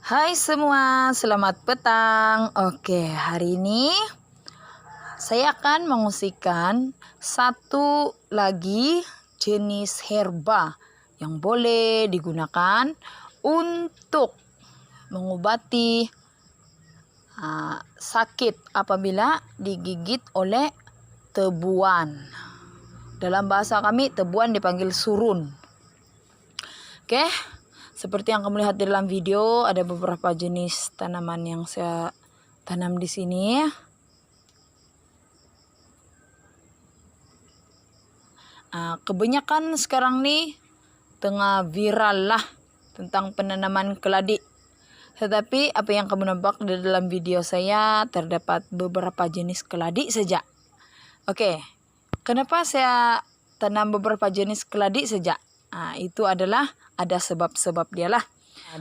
Hai semua, selamat petang. Oke, hari ini saya akan mengungsikan satu lagi jenis herba yang boleh digunakan untuk mengobati sakit apabila digigit oleh tebuan. Dalam bahasa kami, tebuan dipanggil surun. Oke. Seperti yang kamu lihat di dalam video, ada beberapa jenis tanaman yang saya tanam di sini. Kebanyakan sekarang nih tengah viral lah tentang penanaman keladi. Tetapi apa yang kamu nampak di dalam video saya, terdapat beberapa jenis keladi saja. Oke, kenapa saya tanam beberapa jenis keladi saja? Itu adalah ada sebab-sebab dia lah.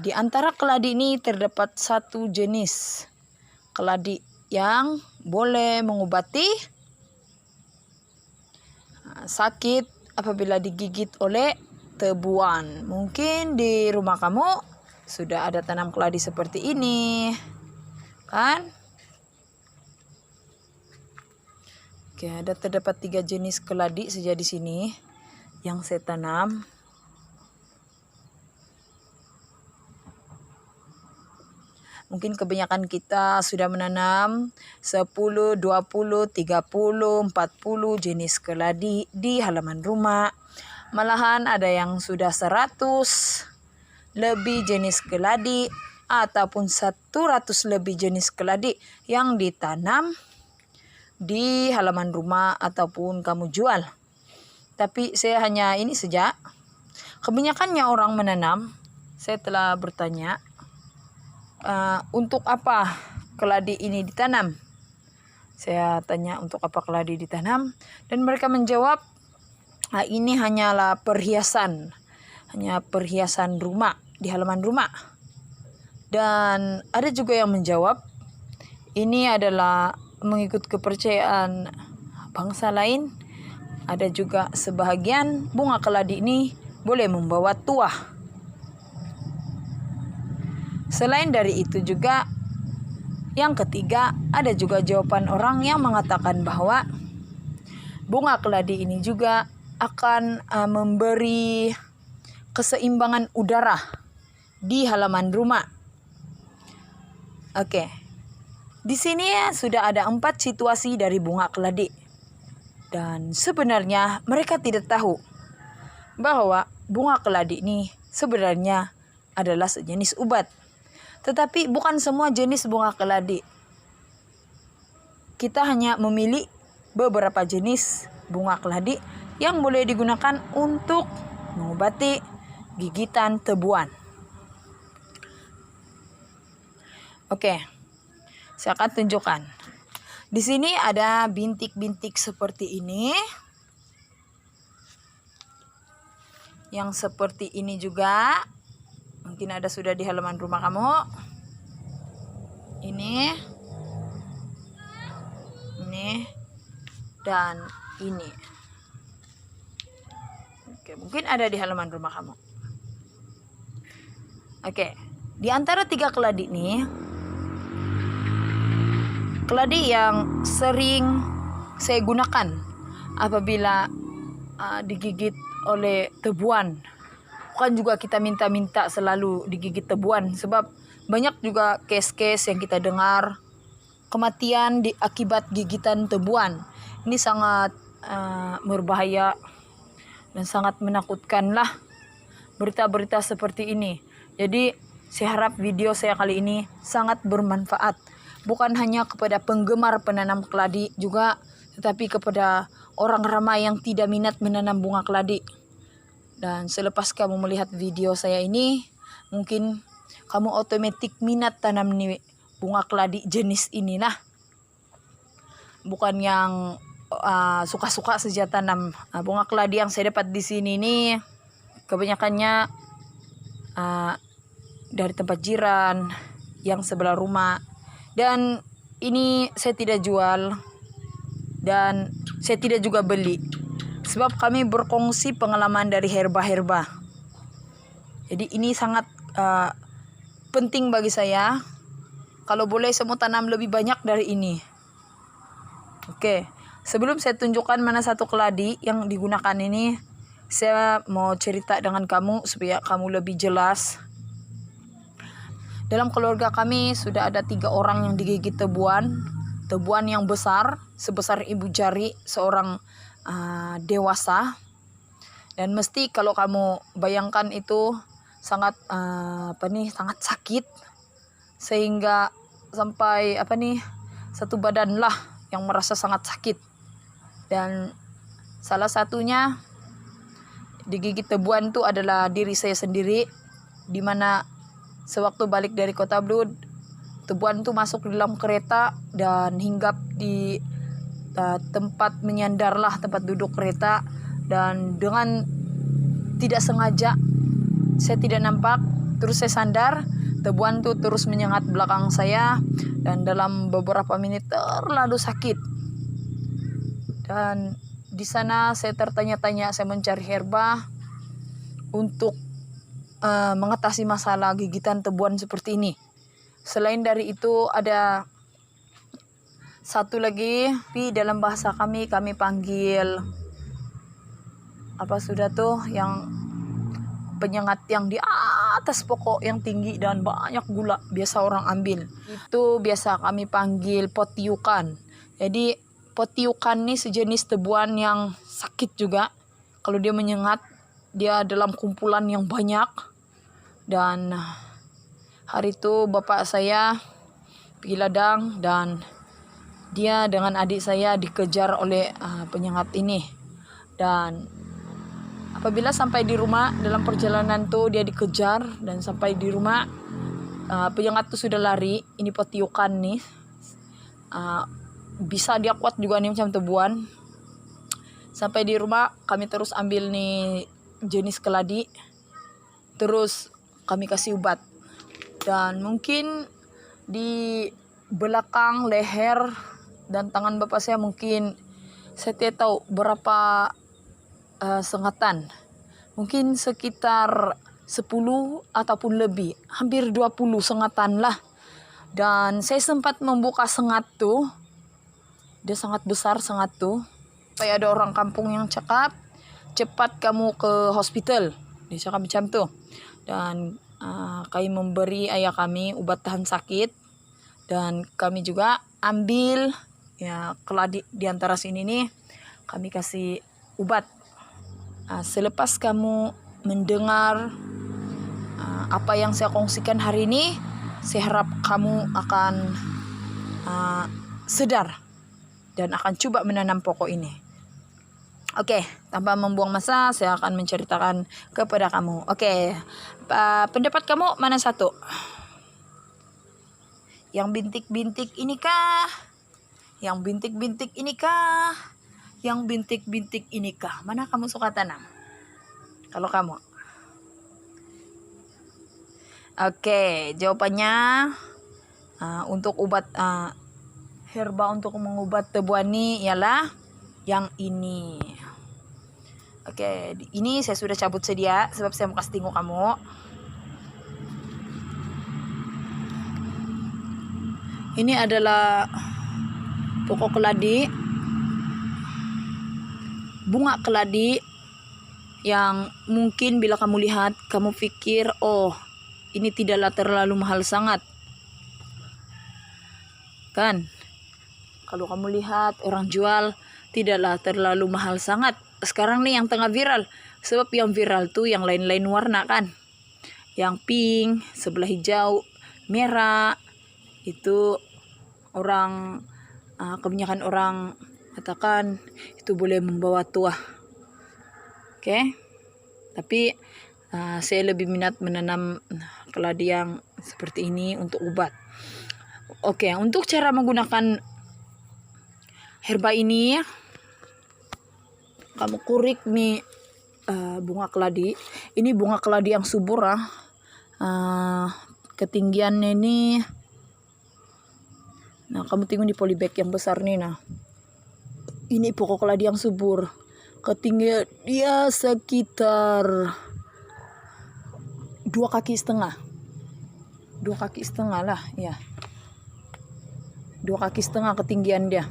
Di antara keladi ini terdapat satu jenis keladi yang boleh mengobati sakit apabila digigit oleh tebuan. Mungkin di rumah kamu sudah ada tanam keladi seperti ini, kan? Oke, terdapat 3 jenis keladi saja di sini yang saya tanam. Mungkin kebanyakan kita sudah menanam 10, 20, 30, 40 jenis keladi di halaman rumah. Malahan ada yang sudah 100 lebih jenis keladi ataupun 100 lebih jenis keladi yang ditanam di halaman rumah ataupun kamu jual. Tapi saya hanya ini saja. Kebanyakannya orang menanam, saya telah bertanya, untuk apa keladi ini ditanam? Saya tanya untuk apa keladi ditanam, dan mereka menjawab, ini hanyalah perhiasan, hanya perhiasan rumah di halaman rumah. Dan ada juga yang menjawab, ini adalah mengikut kepercayaan bangsa lain. Ada juga sebahagian bunga keladi ini boleh membawa tuah. Selain dari itu juga, yang ketiga, ada juga jawaban orang yang mengatakan bahwa bunga keladi ini juga akan memberi keseimbangan udara di halaman rumah. Oke, di sini sudah ada 4 situasi dari bunga keladi. Dan sebenarnya mereka tidak tahu bahwa bunga keladi ini sebenarnya adalah sejenis obat. Tetapi bukan semua jenis bunga keladi. Kita hanya memilih beberapa jenis bunga keladi yang boleh digunakan untuk mengobati gigitan tebuan. Oke, saya akan tunjukkan. Di sini ada bintik-bintik seperti ini. Yang seperti ini juga. Mungkin ada sudah di halaman rumah kamu. Ini, dan ini. Oke, mungkin ada di halaman rumah kamu. Oke, di antara 3 keladi ini, keladi yang sering saya gunakan apabila digigit oleh tebuan. Bukan juga kita minta-minta selalu digigit tebuan, sebab banyak juga case-case yang kita dengar kematian akibat gigitan tebuan. Ini sangat berbahaya dan sangat menakutkan lah berita-berita seperti ini. Jadi saya harap video saya kali ini sangat bermanfaat, bukan hanya kepada penggemar penanam keladi juga, tetapi kepada orang ramai yang tidak minat menanam bunga keladi. Dan selepas kamu melihat video saya ini, mungkin kamu otomatis minat tanam bunga keladi jenis inilah. Bukan yang suka-suka saja tanam. Bunga keladi yang saya dapat di sini ini kebanyakannya dari tempat jiran yang sebelah rumah. Dan ini saya tidak jual dan saya tidak juga beli. Sebab kami berkongsi pengalaman dari herba-herba. Jadi ini sangat penting bagi saya. Kalau boleh saya mau tanam lebih banyak dari ini. Oke, sebelum saya tunjukkan mana satu keladi yang digunakan ini, saya mau cerita dengan kamu supaya kamu lebih jelas. Dalam keluarga kami sudah ada 3 orang yang digigit tebuan. Tebuan yang besar, sebesar ibu jari seorang dewasa. Dan mesti kalau kamu bayangkan itu sangat sangat sakit, sehingga sampai satu badan lah yang merasa sangat sakit. Dan salah satunya digigit tebuan itu adalah diri saya sendiri, di mana sewaktu balik dari Kota Blud, tebuan itu masuk di dalam kereta dan hinggap di tempat menyandarlah, tempat duduk kereta. Dan dengan tidak sengaja saya tidak nampak, terus saya sandar, tebuan itu terus menyengat belakang saya dan dalam beberapa menit terlalu sakit. Dan di sana saya tertanya-tanya, saya mencari herba untuk mengatasi masalah gigitan tebuan seperti ini. Selain dari itu ada satu lagi, tapi dalam bahasa kami panggil yang penyengat yang di atas pokok yang tinggi dan banyak gula, biasa orang ambil. Itu biasa kami panggil potiukan. Jadi potiukan ini sejenis tebuan yang sakit juga. Kalau dia menyengat, dia dalam kumpulan yang banyak. Dan hari itu bapak saya pergi ladang dan dia dengan adik saya dikejar oleh penyengat ini. Dan apabila sampai di rumah, dalam perjalanan tuh dia dikejar dan sampai di rumah penyengat tuh sudah lari. Ini potiukan nih, bisa dia kuat juga nih macam tebuan. Sampai di rumah kami terus ambil nih jenis keladi, terus kami kasih obat. Dan mungkin di belakang leher dan tangan bapak saya mungkin saya tidak tahu berapa sengatan, mungkin sekitar 10 ataupun lebih, hampir 20 sengatan lah. Dan saya sempat membuka sengat tuh, dia sangat besar sengat tuh. Supaya ada orang kampung yang cakap, cepat kamu ke hospital, dia cakap macam tuh. Dan kami memberi ayah kami obat tahan sakit, dan kami juga ambil ya keladi di antara sini nih, kami kasih obat. Selepas kamu mendengar apa yang saya kongsikan hari ini, saya harap kamu akan sedar dan akan coba menanam pokok ini. Oke, tanpa membuang masa, saya akan menceritakan kepada kamu. Oke, pendapat kamu mana satu? Yang bintik-bintik ini kah? Yang bintik-bintik ini kah? Yang bintik-bintik ini kah? Mana kamu suka tanam? Kalau kamu? Oke, jawabannya untuk obat herba untuk mengobat tebuan ini ialah yang ini. Oke, ini saya sudah cabut sedia sebab saya mau kasih tengok kamu. Ini adalah pokok keladi, bunga keladi yang mungkin bila kamu lihat, kamu pikir, oh ini tidaklah terlalu mahal sangat. Kan? Kalau kamu lihat orang jual, tidaklah terlalu mahal sangat. Sekarang nih yang tengah viral. Sebab yang viral tuh yang lain-lain warna kan. Yang pink, sebelah hijau, merah. Itu orang, kebanyakan orang katakan itu boleh membawa tua. Oke. Tapi saya lebih minat menanam keladi yang seperti ini untuk obat. Oke, untuk cara menggunakan herba ini, kamu kurik nih bunga keladi. Ini bunga keladi yang subur ketinggiannya ini. Nah, kamu tengok di polybag yang besar nih. Nah, ini pokok keladi yang subur. Ketinggian dia sekitar 2,5 kaki. 2,5 kaki lah ya. 2,5 kaki ketinggian dia.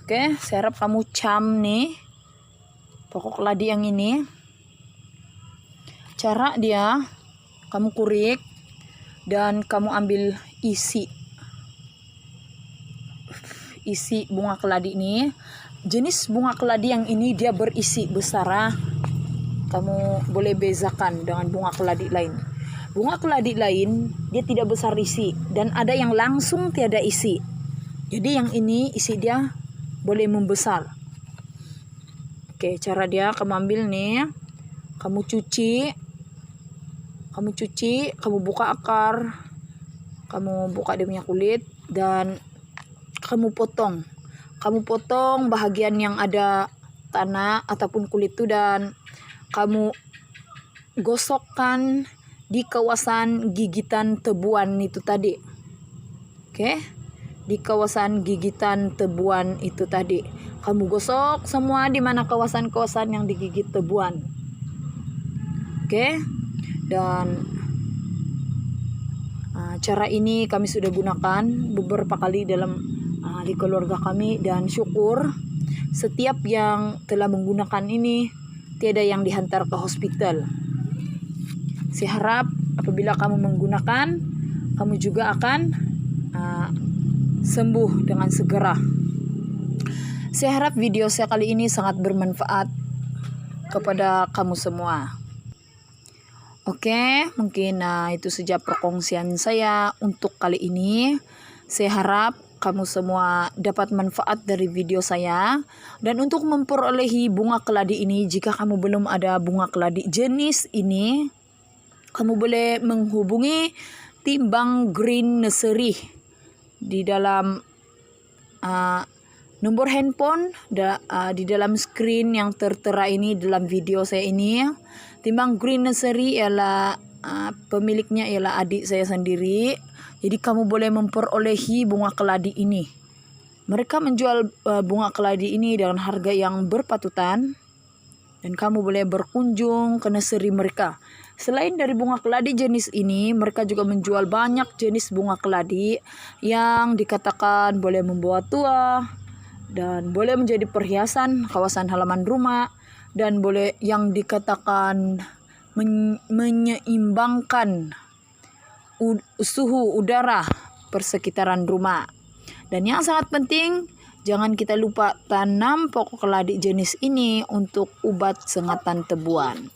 Oke, saya harap kamu cam nih pokok keladi yang ini. Cara dia, kamu kurik dan kamu ambil isi bunga keladi ini. Jenis bunga keladi yang ini dia berisi besar. Kamu boleh bezakan dengan bunga keladi lain. Bunga keladi lain dia tidak besar isi dan ada yang langsung tiada isi. Jadi yang ini isi dia boleh membesar. Oke, cara dia kamu ambil nih, kamu cuci, kamu buka akar, kamu buka dia punya kulit dan kamu potong. Kamu potong bahagian yang ada tanah ataupun kulit itu dan kamu gosokkan di kawasan gigitan tebuan itu tadi. Oke, di kawasan gigitan tebuan itu tadi. Kamu gosok semua di mana kawasan-kawasan yang digigit tebuan. Oke, dan cara ini kami sudah gunakan beberapa kali di keluarga kami dan syukur setiap yang telah menggunakan ini tiada yang dihantar ke hospital. Saya harap apabila kamu menggunakan, kamu juga akan sembuh dengan segera. Saya harap video saya kali ini sangat bermanfaat kepada kamu semua. Oke, mungkin itu saja perkongsian saya untuk kali ini. Saya harap kamu semua dapat manfaat dari video saya. Dan untuk memperolehi bunga keladi ini, jika kamu belum ada bunga keladi jenis ini, kamu boleh menghubungi Timbang Green Nursery di dalam nomor handphone di dalam screen yang tertera ini dalam video saya ini. Timbang Green Nursery ialah pemiliknya ialah adik saya sendiri. Jadi kamu boleh memperolehi bunga keladi ini. Mereka menjual bunga keladi ini dengan harga yang berpatutan dan kamu boleh berkunjung ke nursery mereka. Selain dari bunga keladi jenis ini, mereka juga menjual banyak jenis bunga keladi yang dikatakan boleh membawa tua dan boleh menjadi perhiasan kawasan halaman rumah dan boleh yang dikatakan menyeimbangkan suhu udara persekitaran rumah. Dan yang sangat penting, jangan kita lupa tanam pokok keladi jenis ini untuk obat sengatan tebuan.